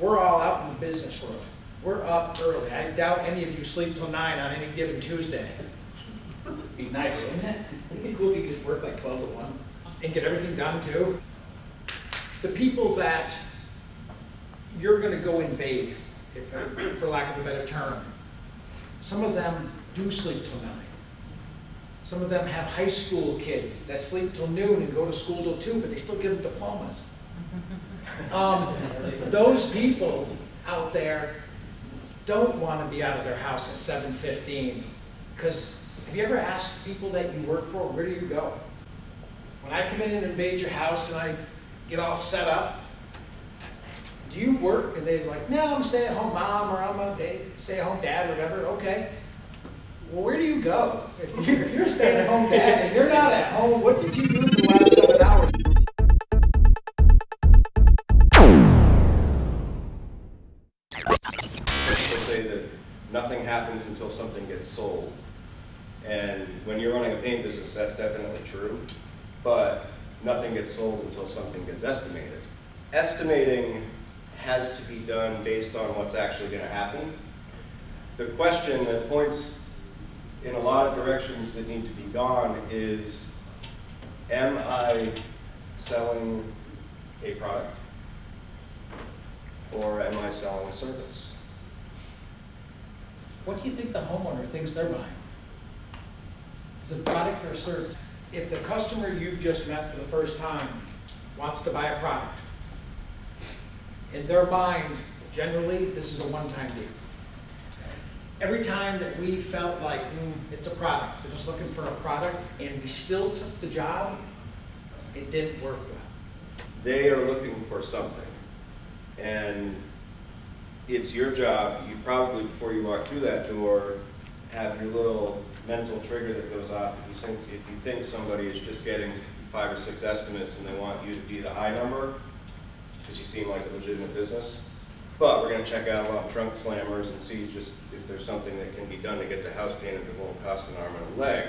We're all out in the business world. We're up early. I doubt any of you sleep till 9 on any given Tuesday. Be nice, wouldn't it? Wouldn't it be cool if you could work like 12 to 1? And get everything done too. The people that you're gonna go invade, for lack of a better term, some of them do sleep till 9. Some of them have high school kids that sleep till noon and go to school till 2, but they still give them diplomas. Those people out there don't want to be out of their house at 7:15, because have you ever asked people that you work for, where do you go? When I come in and invade your house and I get all set up, do you work? And they're like, no, I'm a stay-at-home mom, or I'm a stay-at-home dad, or whatever. Okay. Well, where do you go? If you're a stay-at-home dad and you're not at home, what did you do for the last 7 hours? They say that nothing happens until something gets sold. And when you're running a paint business, that's definitely true. But nothing gets sold until something gets estimated. Estimating has to be done based on what's actually going to happen. The question that points in a lot of directions that need to be gone is, am I selling a product? Or am I selling a service? What do you think the homeowner thinks they're buying? Is it a product or a service? If the customer you've just met for the first time wants to buy a product, in their mind, generally, this is a one-time deal. Every time that we felt like, it's a product, they're just looking for a product, and we still took the job, it didn't work well. They are looking for something. And it's your job, you probably, before you walk through that door, have your little mental trigger that goes off. If you think somebody is just getting 5 or 6 estimates and they want you to be the high number, because you seem like a legitimate business. But we're going to check out a lot of trunk slammers and see just if there's something that can be done to get the house painted that won't cost an arm and a leg.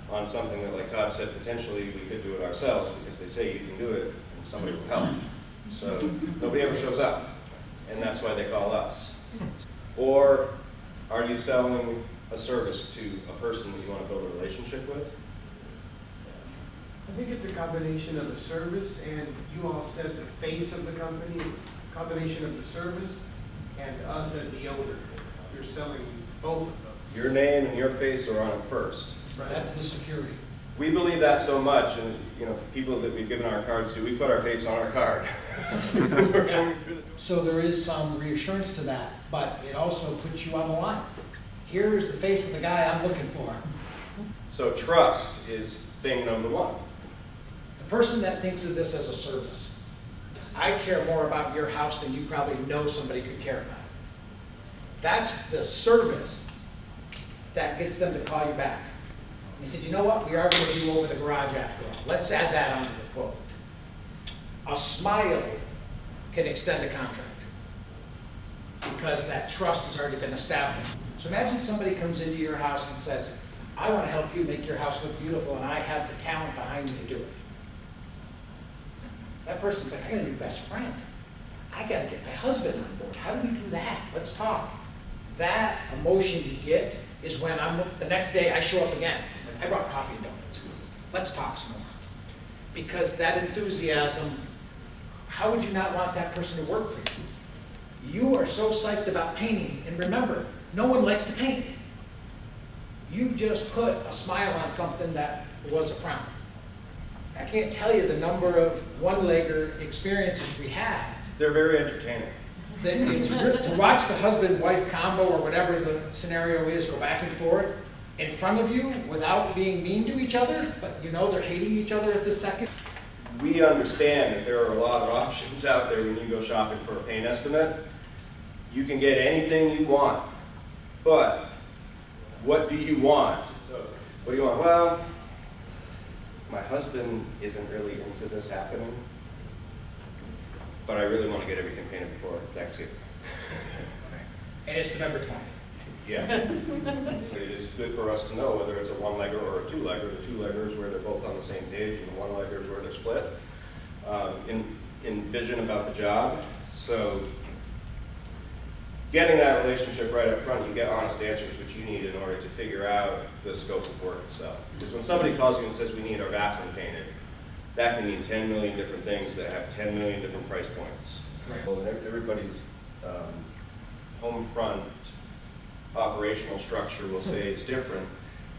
On something that, like Todd said, potentially we could do it ourselves, because they say you can do it and somebody will help. So nobody ever shows up, and that's why they call us. Or are you selling a service to a person that you want to build a relationship with? I think it's a combination of the service, and you all said the face of the company. It's a combination of the service and us as the owner. You're selling both of those. Your name and your face are on it first. Right. That's the security. We believe that so much, and people that we've given our cards to, we put our face on our card. We're coming through the door. So there is some reassurance to that, but it also puts you on the line. Here is the face of the guy I'm looking for. So trust is thing number 1. The person that thinks of this as a service, I care more about your house than you probably know somebody could care about. That's the service that gets them to call you back. He said, you know what, we are going to do over the garage after all. Let's add that onto the quote. A smile can extend a contract because that trust has already been established. So imagine somebody comes into your house and says, I want to help you make your house look beautiful, and I have the talent behind me to do it. That person's like, I got a new best friend. I got to get my husband on board. How do we do that? Let's talk. That emotion you get is when the next day I show up again. I brought coffee and donuts. Let's talk some more. Because that enthusiasm, how would you not want that person to work for you? You are so psyched about painting, and remember, no one likes to paint. You've just put a smile on something that was a frown. I can't tell you the number of one-legger experiences we have. They're very entertaining. That it's to watch the husband-wife combo, or whatever the scenario is, go back and forth in front of you without being mean to each other, but they're hating each other at this second. We understand that there are a lot of options out there when you go shopping for a paint estimate. You can get anything you want, but what do you want? What do you want? Well, my husband isn't really into this happening, but I really want to get everything painted before Thanksgiving. And it's November 20th. Yeah. It is good for us to know whether it's a one-legger or a two-legger. The two-legger is where they're both on the same page, and the one-legger is where they're split. In vision about the job, So getting that relationship right up front, you get honest answers, which you need in order to figure out the scope of work itself. Because when somebody calls you and says, we need our bathroom painted, that can mean 10 million different things that have 10 million different price points. Right. Well, everybody's home front operational structure will say it's different,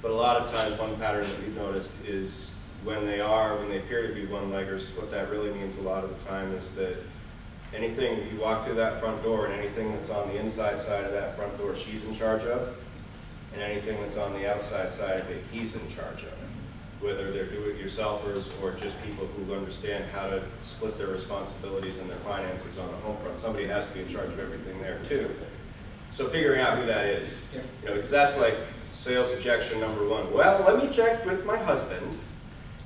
but a lot of times one pattern that we've noticed is when they appear to be one-leggers, what that really means a lot of the time is that anything, you walk through that front door and anything that's on the inside side of that front door, she's in charge of, and anything that's on the outside side of it, he's in charge of. Whether they're do-it-yourselfers or just people who understand how to split their responsibilities and their finances on the home front, somebody has to be in charge of everything there too. So figuring out who that is, Yep. you know, because that's like sales objection number one. Well, let me check with my husband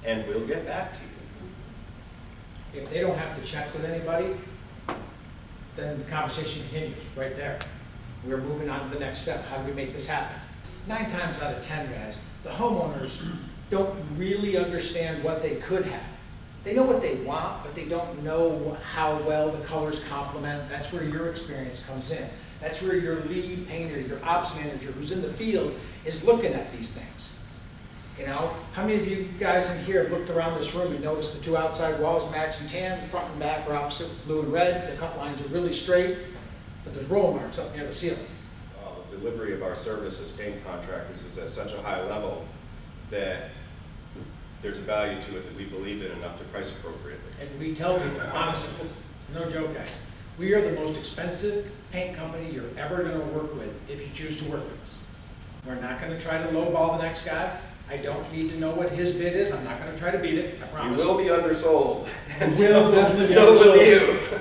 and we'll get back to you. If they don't have to check with anybody, then the conversation continues right there. We're moving on to the next step. How do we make this happen? 9 times out of 10, guys, the homeowners don't really understand what they could have. They know what they want, but they don't know how well the colors complement. That's where your experience comes in. That's where your lead painter, your ops manager who's in the field is looking at these things. You know, how many of you guys in here have looked around this room and noticed the 2 outside walls matching tan, front and back are opposite, blue and red. The cut lines are really straight, but there's roll marks up near the ceiling. The delivery of our service as paint contractors is at such a high level that there's a value to it that we believe in enough to price appropriately. And we tell people, honestly, no joke, guys, we are the most expensive paint company you're ever going to work with if you choose to work with us. We're not going to try to lowball the next guy. I don't need to know what his bid is. I'm not going to try to beat it, I You promise. will be undersold. Will definitely be So will undersold. you.